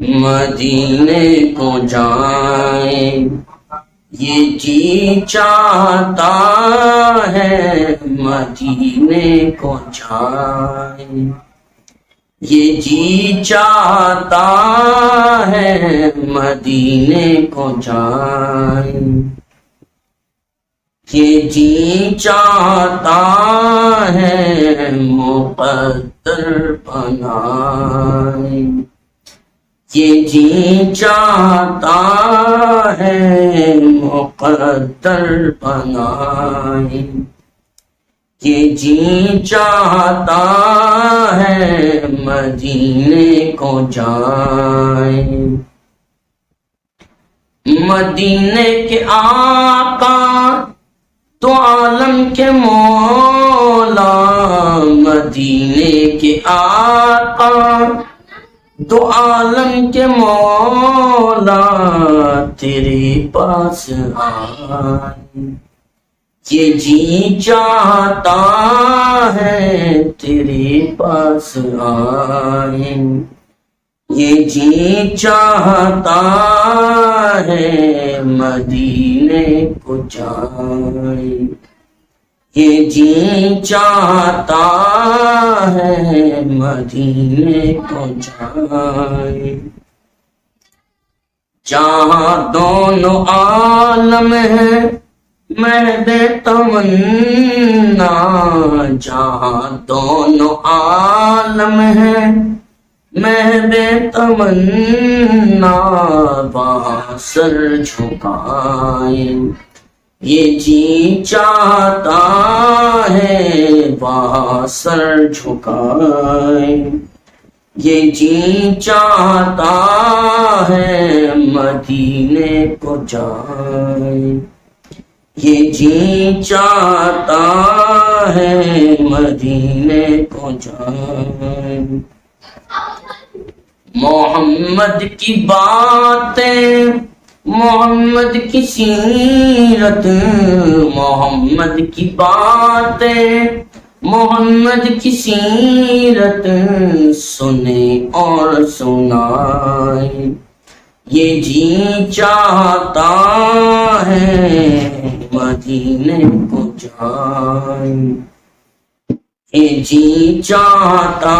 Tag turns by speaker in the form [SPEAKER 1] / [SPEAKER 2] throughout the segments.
[SPEAKER 1] مدینے کو جائیں یہ جی چاہتا ہے، مدینے کو جائیں یہ جی چاہتا ہے، مدینے کو جائیں یہ جی چاہتا ہے، مقدر بنائیں یہ جی چاہتا ہے، مقدر بنائیں یہ جی چاہتا ہے، مدینے کو جائیں مدینے کے آقا تو عالم کے مولا، مدینے کے آقا تو عالم کے مولا، تیرے پاس آئے یہ جی چاہتا ہے، تیرے پاس آئے یہ جی چاہتا ہے، مدینے کو جائیں یہ جی چاہتا ہے، مدینے کو جائیں جہاں دونوں عالم ہے مہد تمنا، جہاں دونوں عالم ہے مہد تمنا، وہاں سر جھکائیں یہ جی چاہتا ہے، وہاں سر جھکائیں یہ جی چاہتا ہے، مدینے کو جائیں یہ جی چاہتا ہے، مدینے کو جائیں محمد کی باتیں، محمد کی سیرت، محمد کی باتیں، محمد کی سیرت سنیں اور سنائیں یہ جی چاہتا ہے، مدینے کو جائیں یہ جی چاہتا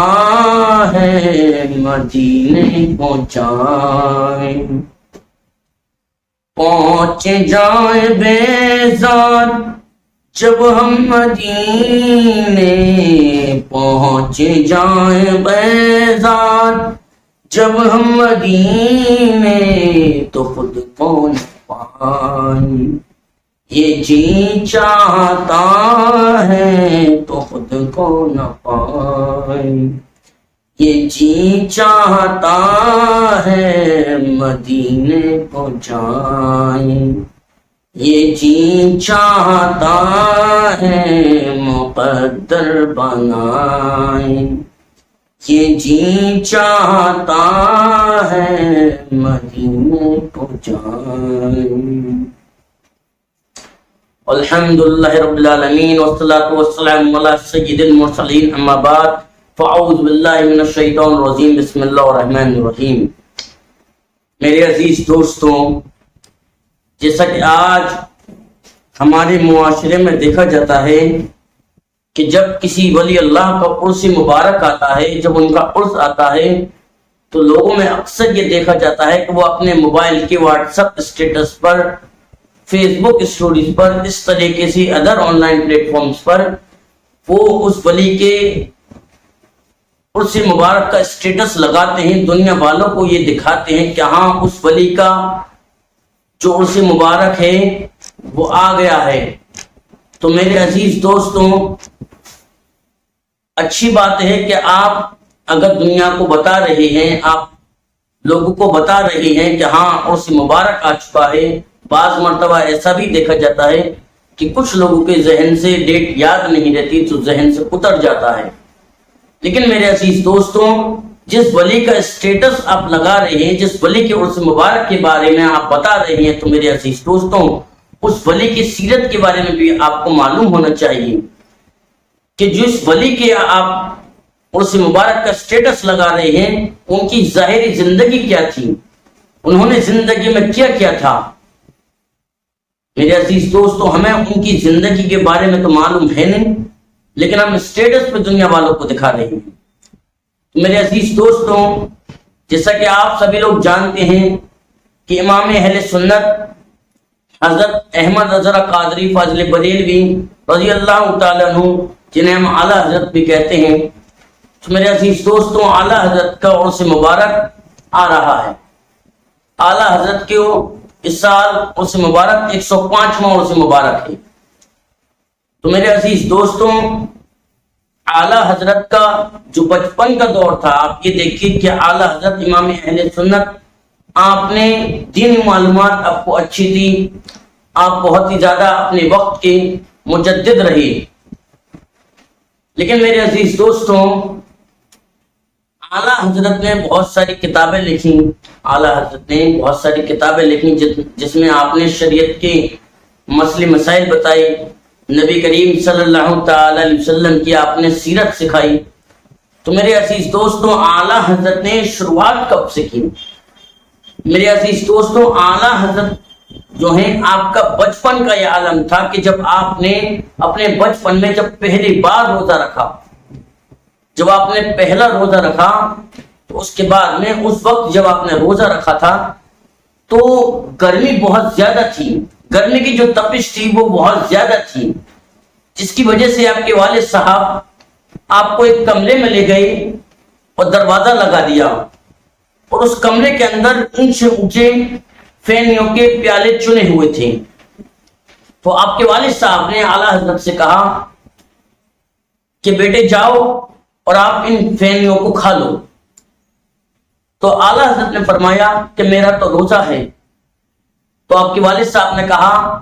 [SPEAKER 1] ہے، مدینے کو جائیں پہنچ جائیں بیزار جب ہم مدینے، پہنچ جائیں بیزار جب ہم مدینے، تو خود کو نہ پائیں یہ جی چاہتا ہے، تو خود کو نہ پائیں یہ جی چاہتا ہے، مدینے کو جائیں یہ جی چاہتا ہے، مقدر بنائیں یہ جی چاہتا ہے، مدینے کو جائیں الحمدللہ رب العالمین والصلاة والسلام علی سید المرسلین، اما بعد فاعوذ باللہ من الشیطان الرجیم، بسم اللہ الرحمن الرحیم۔ میرے عزیز دوستوں، جیسا کہ آج ہمارے معاشرے میں دیکھا جاتا ہے کہ جب کسی ولی اللہ کا عرس مبارک آتا ہے، جب ان کا عرس آتا ہے، تو لوگوں میں اکثر یہ دیکھا جاتا ہے کہ وہ اپنے موبائل کے واٹس ایپ اسٹیٹس پر، فیس بک اسٹوریز پر، اس طریقے سے other online platforms پر وہ اس ولی کے عرس مبارک کا اسٹیٹس لگاتے ہیں، دنیا والوں کو یہ دکھاتے ہیں کہ ہاں اس ولی کا جو عرس مبارک ہے وہ آ گیا ہے۔ تو میرے عزیز دوستوں، اچھی بات ہے کہ آپ اگر دنیا کو بتا رہے ہیں، آپ لوگوں کو بتا رہے ہیں کہ ہاں عرس مبارک آ چکا ہے۔ بعض مرتبہ ایسا بھی دیکھا جاتا ہے کہ کچھ لوگوں کے ذہن سے ڈیٹ یاد نہیں رہتی تو ذہن سے اتر جاتا ہے۔ لیکن میرے عزیز دوستوں، جس ولی کا اسٹیٹس آپ لگا رہے ہیں، جس ولی کے عرس مبارک کے بارے میں آپ بتا رہے ہیں، تو میرے عزیز دوستوں اس ولی کی سیرت کے بارے میں بھی آپ کو معلوم ہونا چاہیے کہ جس ولی کے آپ عرس مبارک کا سٹیٹس لگا رہے ہیں، ان کی ظاہری زندگی کیا تھی، انہوں نے زندگی میں کیا کیا تھا۔ میرے عزیز دوستو، ہمیں ان کی زندگی کے بارے میں تو معلوم ہے نہیں، لیکن ہم سٹیٹس پہ دنیا والوں کو دکھا رہے ہیں۔ میرے عزیز دوستو، جیسا کہ آپ سبھی لوگ جانتے ہیں کہ امام اہل سنت حضرت احمد رضا قادری فاضل بریلوی رضی اللہ تعالیٰ عنہ، جنہیں ہم اعلیٰ حضرت بھی کہتے ہیں، تو میرے عزیز دوستوں اعلیٰ حضرت کا عرس مبارک آ رہا ہے۔ اعلیٰ حضرت کے اس سال عرس مبارک 105واں عرس مبارک ہے۔ تو میرے عزیز دوستوں، اعلیٰ حضرت کا جو بچپن کا دور تھا، آپ یہ دیکھیے کہ اعلیٰ حضرت امام اہل سنت، آپ نے دینی معلومات آپ کو اچھی تھی، آپ بہت ہی زیادہ اپنے وقت کے مجدد رہے، لیکن میرے عزیز دوستوں اعلیٰ حضرت نے بہت ساری کتابیں لکھی، اعلیٰ حضرت نے بہت ساری کتابیں لکھی جس میں آپ نے شریعت کے مسئلے مسائل بتائے، نبی کریم صلی اللہ تعالی علیہ وسلم کی آپ نے سیرت سکھائی۔ تو میرے عزیز دوستوں اعلیٰ حضرت نے شروعات کب سے کی؟ میرے عزیز دوستوں اعلیٰ حضرت جو ہیں، آپ کا بچپن کا یہ عالم تھا کہ جب آپ نے اپنے بچپن میں جب پہلی بار روزہ رکھا، جب آپ نے پہلا روزہ رکھا، تو اس کے بعد میں اس وقت جب آپ نے روزہ رکھا تھا تو گرمی بہت زیادہ تھی، گرمی کی جو تپش تھی وہ بہت زیادہ تھی، جس کی وجہ سے آپ کے والد صاحب آپ کو ایک کمرے میں لے گئے اور دروازہ لگا دیا، اور اس کمرے کے اندر اونچے اونچے فینیوں کے پیالے چنے ہوئے تھے۔ تو آپ کے والد صاحب نے اعلیٰ حضرت سے کہا کہ بیٹے جاؤ اور آپ ان فینیوں کو کھا لو۔ تو اعلیٰ حضرت نے فرمایا کہ میرا تو روزہ ہے۔ تو آپ کے والد صاحب نے کہا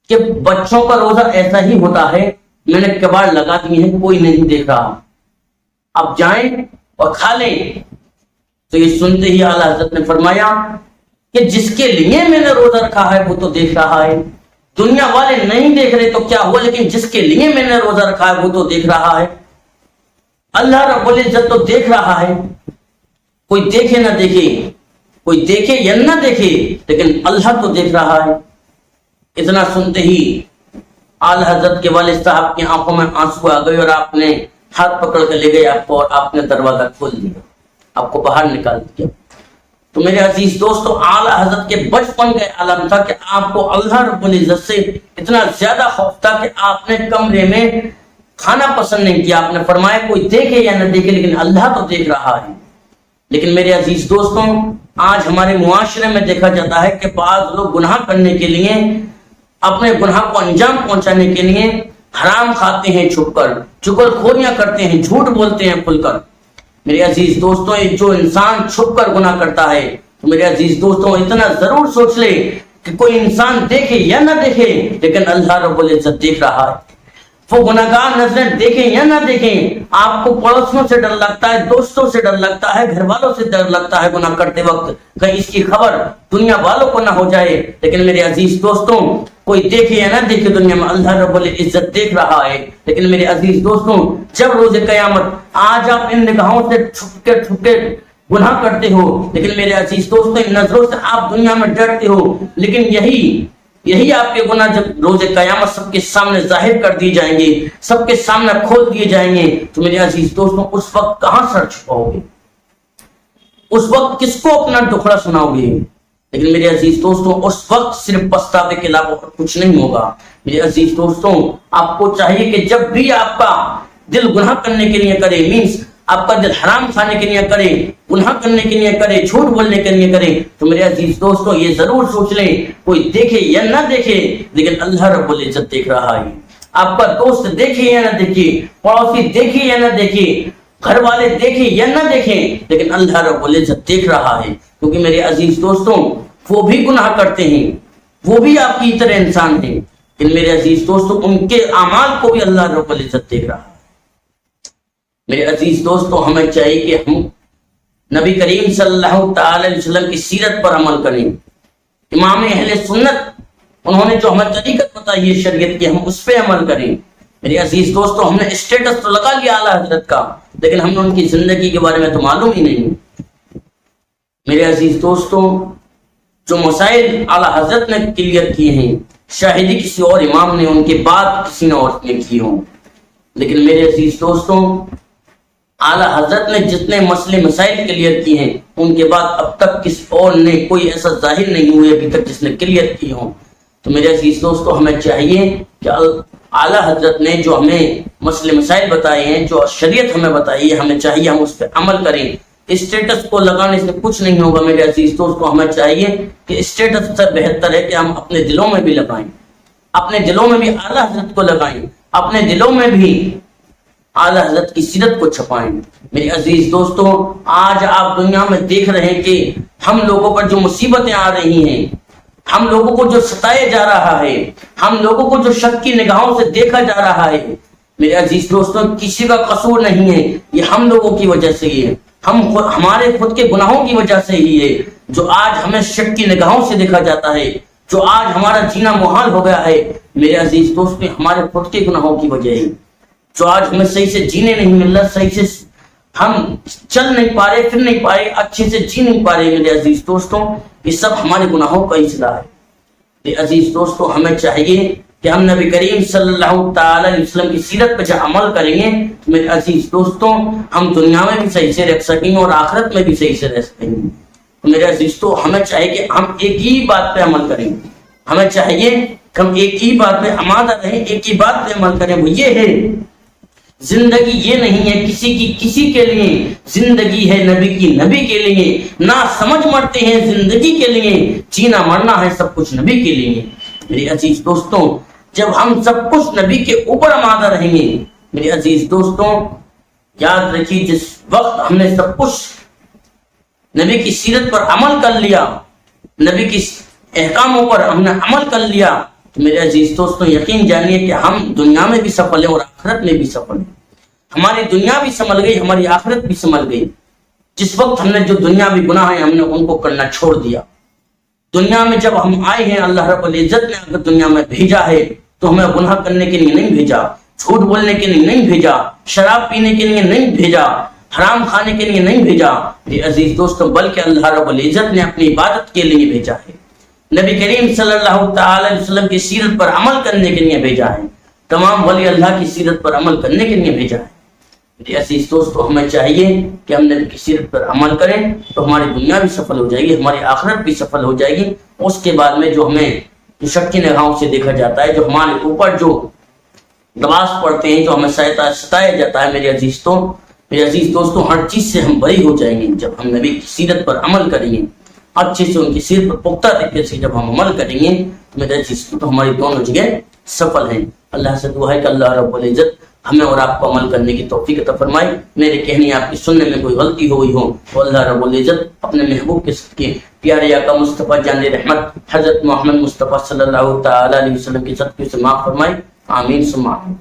[SPEAKER 1] کہ بچوں کا روزہ ایسا ہی ہوتا ہے، میں نے کباڑ لگا دی ہے، کوئی نہیں دیکھ رہا، آپ جائیں اور کھا لیں۔ تو یہ سنتے ہی اعلیٰ حضرت نے فرمایا کہ جس کے لیے میں نے روزہ رکھا ہے وہ تو دیکھ رہا ہے، دنیا والے نہیں دیکھ رہے تو کیا ہوا، لیکن جس کے لیے میں نے روزہ رکھا ہے وہ تو دیکھ رہا ہے، اللہ رب العزت تو دیکھ رہا ہے۔ کوئی دیکھے نہ دیکھے، کوئی دیکھے یا نہ دیکھے، لیکن اللہ تو دیکھ رہا ہے۔ اتنا سنتے ہی اعلیٰ حضرت کے والد صاحب کی آنکھوں میں آنسو آ گئے، اور آپ نے ہاتھ پکڑ کے لے گئے آپ کو، اور آپ نے دروازہ کھول دیا، آپ کو باہر نکال دیا۔ تو میرے عزیز دوستو اعلیٰ حضرت کے بچپن کا عالم تھا کہ آپ کو اللہ رب العزت سے اتنا زیادہ خوف تھا کہ آپ نے کمرے میں کھانا پسند نہیں کیا، آپ نے فرمایا کوئی دیکھے یا نہ دیکھے لیکن اللہ تو دیکھ رہا ہے۔ لیکن میرے عزیز دوستوں آج ہمارے معاشرے میں دیکھا جاتا ہے کہ بعض لوگ گناہ کرنے کے لیے، اپنے گناہ کو انجام پہنچانے کے لیے حرام کھاتے ہیں، چھپ کر چغل خوریاں کرتے ہیں، جھوٹ بولتے ہیں کھل کر۔ میرے عزیز دوستوں جو انسان چھپ کر گناہ کرتا ہے، تو میرے عزیز دوستوں اتنا ضرور سوچ لے کہ کوئی انسان دیکھے یا نہ دیکھے لیکن اللہ رب العزت دیکھ رہا ہے۔ وہ گناہگار نظریں دیکھیں یا نہ دیکھیں، آپ کو پڑوسیوں سے ڈر لگتا ہے، دوستوں سے ڈر لگتا ہے، گھر والوں سے ڈر لگتا ہے گناہ کرتے وقت کہیں اس کی خبر دنیا والوں کو نہ ہو جائے، لیکن میرے عزیز دوستوں کوئی دیکھے یا نہ دیکھے دنیا میں اللہ رب العزت دیکھ رہا ہے۔ لیکن میرے عزیز دوستوں جب روز قیامت آج آپ ان نگاہوں سے چھپ کے گناہ کرتے ہو، لیکن میرے عزیز دوستوں ان نظروں سے آپ دنیا میں ڈرتے ہو، لیکن یہی آپ کے گناہ جب روز قیامت سب کے سامنے ظاہر کر دی جائیں گے، سب کے سامنے کھول دیے جائیں گے، تو میرے عزیز دوستوں اس وقت کہاں سر چھپاؤ گے؟ اس وقت کس کو اپنا دکھڑا سناؤ گے؟ لیکن میرے عزیز دوستوں اس وقت صرف پچھتاوے کے علاوہ کچھ نہیں ہوگا۔ میرے عزیز دوستوں آپ کو چاہیے کہ جب بھی آپ کا دل گناہ کرنے کے لیے کرے، مینس آپ کا دل حرام کھانے کے لیے کرے، گناہ کرنے کے لیے کرے، جھوٹ بولنے کے لیے کرے، تو میرے عزیز دوستوں یہ ضرور سوچ لیں کوئی دیکھے یا نہ دیکھے لیکن اللہ رب العزت دیکھ رہا ہے۔ آپ کا دوست دیکھے یا نہ دیکھے، پڑوسی دیکھے یا نہ دیکھے، گھر والے دیکھیں یا نہ دیکھیں، لیکن اللہ رب العزت دیکھ رہا ہے، کیونکہ میرے عزیز دوستوں وہ بھی گناہ کرتے ہیں، وہ بھی آپ کی طرح انسان ہیں، لیکن میرے عزیز دوستوں ان کے اعمال کو بھی اللہ رب العزت دیکھ رہا ہے۔ میرے عزیز دوستوں ہمیں چاہیے کہ ہم نبی کریم صلی اللہ تعالی علیہ وسلم کی سیرت پر عمل کریں۔ امام اہل سنت انہوں نے جو ہمیں طریقت بتائی ہے شریعت کی، ہم اس پہ عمل کریں۔ میرے عزیز دوستوں ہم نے اسٹیٹس تو لگا لیا اعلیٰ حضرت کا، لیکن ہمیں ان کی زندگی کے بارے میں تو معلوم ہی نہیں۔ میرے عزیز دوستوں، جو مسائل اعلیٰ حضرت نے کلیئر کیے ہیں، شاہدی کسی اور امام نے ان کے بعد کسی نے اور نے کی ہوں، لیکن میرے عزیز دوستوں اعلیٰ حضرت نے جتنے مسئلے مسائل کلیئر کیے ہیں ان کے بعد اب تک کسی اور نے کوئی ایسا ظاہر نہیں ہوئے ابھی تک جس نے کلیئر کیے ہوں۔ تو میرے عزیز دوستوں ہمیں چاہیے کہ اعلیٰ حضرت نے جو ہمیں مسئلے مسائل بتائے ہیں، جو شریعت ہمیں بتائی ہے، ہمیں چاہیے ہم اس پہ عمل کریں۔ اسٹیٹس کو لگانے سے کچھ نہیں ہوگا میرے عزیز دوستوں، ہمیں چاہیے کہ اسٹیٹس سے بہتر ہے کہ ہم اپنے دلوں میں بھی لگائیں، اپنے دلوں میں بھی اعلیٰ حضرت کو لگائیں، اپنے دلوں میں بھی اعلیٰ حضرت کی سیرت کو چھپائیں۔ میرے عزیز دوستوں، آج آپ دنیا میں دیکھ رہے ہیں کہ ہم لوگوں پر جو مصیبتیں آ رہی ہیں، ہم لوگوں کو جو ستایا جا رہا ہے، ہم لوگوں کو جو شک کی نگاہوں سے دیکھا جا رہا ہے، میرے عزیز دوستوں کسی کا قصور نہیں ہے، یہ ہم لوگوں کی وجہ سے ہی ہے، ہمارے خود کے گناہوں کی وجہ سے ہی ہے جو آج ہمیں شک کی نگاہوں سے دیکھا جاتا ہے، جو آج ہمارا جینا محال ہو گیا ہے۔ میرے عزیز دوستوں ہمارے خود کے گناہوں کی وجہ ہے، جو آج ہمیں صحیح سے جینے نہیں مل رہا، صحیح سے ہم چل نہیں پا رہے، پھر نہیں پا رہے، اچھے سے جی نہیں پا رہے۔ میرے عزیز دوستوں یہ سب ہمارے گناہوں کا اصلاح ہے۔ میرے عزیز دوستوں ہمیں چاہیے کہ ہم نبی کریم صلی اللہ تعالی علیہ وسلم کی سیرت پہ جب عمل کریں گے، میرے عزیز دوستوں ہم دنیا میں بھی صحیح سے رہ سکیں گے اور آخرت میں بھی صحیح سے رہ سکیں گے۔ میرے عزیز تو ہمیں چاہیے کہ ہم ایک ہی بات پہ عمل کریں، ہمیں چاہیے کہ ہم ایک ہی بات پہ آمادہ رہیں، ایک ہی بات پہ عمل کریں، وہ یہ ہے زندگی یہ نہیں ہے کسی کی کسی کے لیے، زندگی ہے نبی کی نبی کے لیے، نہ سمجھ مرتے ہیں زندگی کے لیے، جینا مرنا ہے سب کچھ نبی کے لیے۔ میرے عزیز دوستوں جب ہم سب کچھ نبی کے اوپر آمادہ رہیں گے، میرے عزیز دوستوں یاد رکھیے جس وقت ہم نے سب کچھ نبی کی سیرت پر عمل کر لیا، نبی کی احکاموں پر ہم نے عمل کر لیا، تو میرے عزیز دوستوں یقین جانیے کہ ہم دنیا میں بھی سفل ہیں اور آخرت میں بھی سفل ہیں۔ ہماری دنیا بھی سنبھل گئی، ہماری آخرت بھی سنبھل گئی۔ جس وقت ہم نے جو دنیاوی گناہ ہیں ہم نے ان کو کرنا چھوڑ دیا۔ دنیا میں جب ہم آئے ہیں اللہ رب العزت نے اگر دنیا میں بھیجا ہے تو ہمیں گناہ کرنے کے لیے نہیں بھیجا، جھوٹ بولنے کے لیے نہیں بھیجا، شراب پینے کے لیے نہیں بھیجا، حرام کھانے کے لیے نہیں بھیجا میرے عزیز دوستوں، بلکہ اللہ رب العزت نے اپنی عبادت کے لیے بھیجا ہے، نبی کریم صلی اللہ تعالی علیہ وسلم کی سیرت پر عمل کرنے کے لیے بھیجا ہے، تمام ولی اللہ کی سیرت پر عمل کرنے کے لیے بھیجا ہے۔ میرے عزیز دوستو ہمیں چاہیے کہ ہم نبی کی سیرت پر عمل کریں تو ہماری دنیا بھی سفل ہو جائے گی، ہماری آخرت بھی سفل ہو جائے گی۔ اس کے بعد میں جو ہمیں جو شک کی نگاہوں سے دیکھا جاتا ہے، جو ہمارے اوپر جو دباس پڑتے ہیں، جو ہمیں ستایا جاتا ہے، میرے عزیز دوستوں ہر چیز سے ہم بری ہو جائیں گے جب ہم نبی کی سیرت پر عمل کریں گے، اچھے سے ان کی سیرت پر پختہ طریقے سے جب ہم عمل کریں گے تو میرے عزیز تو ہماری دونوں جگہ سفل ہیں۔ اللہ سے دعا ہے کہ اللہ رب العزت ہمیں اور آپ کو عمل کرنے کی توفیق عطا فرمائے۔ میرے کہنے آپ کی سننے میں کوئی غلطی ہوئی ہو تو اللہ رب العزت اپنے محبوب کے صدقے پیارے آقا مصطفیٰ جان رحمت حضرت محمد مصطفیٰ صلی اللہ تعالی علیہ وسلم کے صدقے سے معاف فرمائے، آمین ثم آمین۔